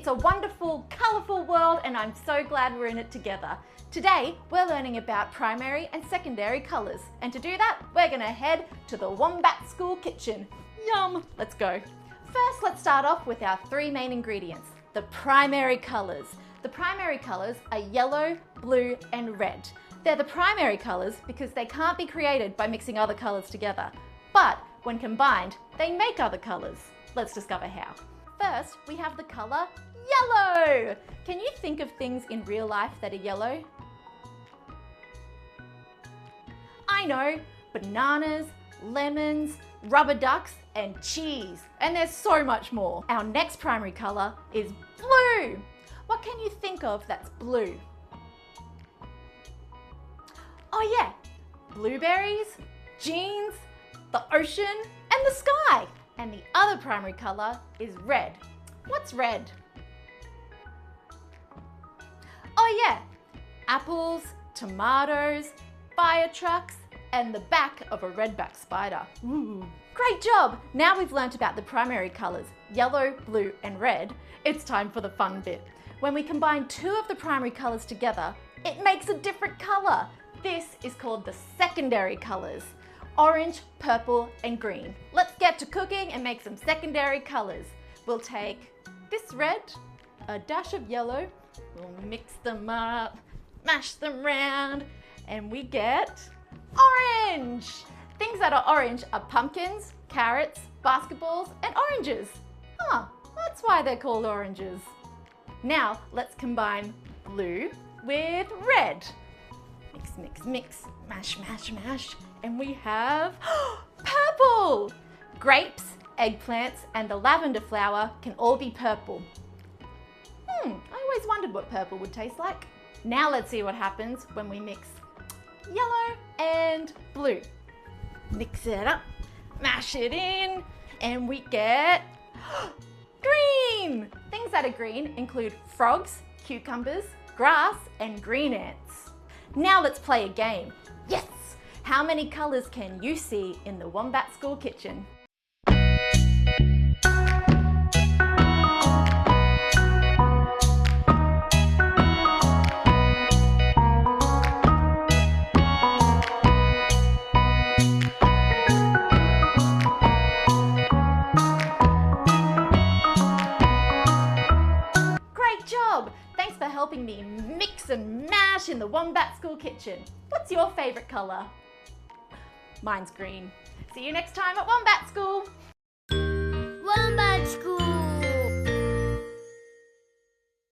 a wonderful, colourful world and I'm so glad we're in it together. Today, we're learning about primary and secondary colours. And to do that, we're going to head to the Wombat School kitchen. Yum! Let's go. First, let's start off with our three main ingredients, the primary colours. The primary colours are yellow, blue and red. They're the primary colours because they can't be created by mixing other colours together. But when combined, they make other colours. Let's discover how. First, we have the colour yellow. Can you think of things in real life that are yellow? I know, bananas, lemons, rubber ducks and cheese. And there's so much more. Our next primary colour is blue. What can you think of that's blue? Oh yeah, blueberries, jeans, the ocean and the sky. And the other primary colour is red. What's red? Oh yeah, apples, tomatoes, fire trucks, and the back of a redback spider. Ooh. Great job! Now we've learnt about the primary colours, yellow, blue and red, it's time for the fun bit. When we combine two of the primary colours together, it makes a different colour. This is called the secondary colours, orange, purple and green. Let's get to cooking and make some secondary colours. We'll take this red, a dash of yellow, we'll mix them up, mash them round, and we get orange! Things that are orange are pumpkins, carrots, basketballs, and oranges. Huh, that's why they're called oranges. Now, let's combine blue with red. Mix, mix, mix, mash, mash, mash, and we have purple! Grapes, eggplants, and the lavender flower can all be purple. I always wondered what purple would taste like. Now let's see what happens when we mix yellow and blue. Mix it up, mash it in, and we get green! Things that are green include frogs, cucumbers, grass, and green ants. Now let's play a game. Yes! How many colours can you see in the Wombat School kitchen? Thanks for helping me mix and mash in the Wombat School kitchen. What's your favourite colour? Mine's green. See you next time at Wombat School.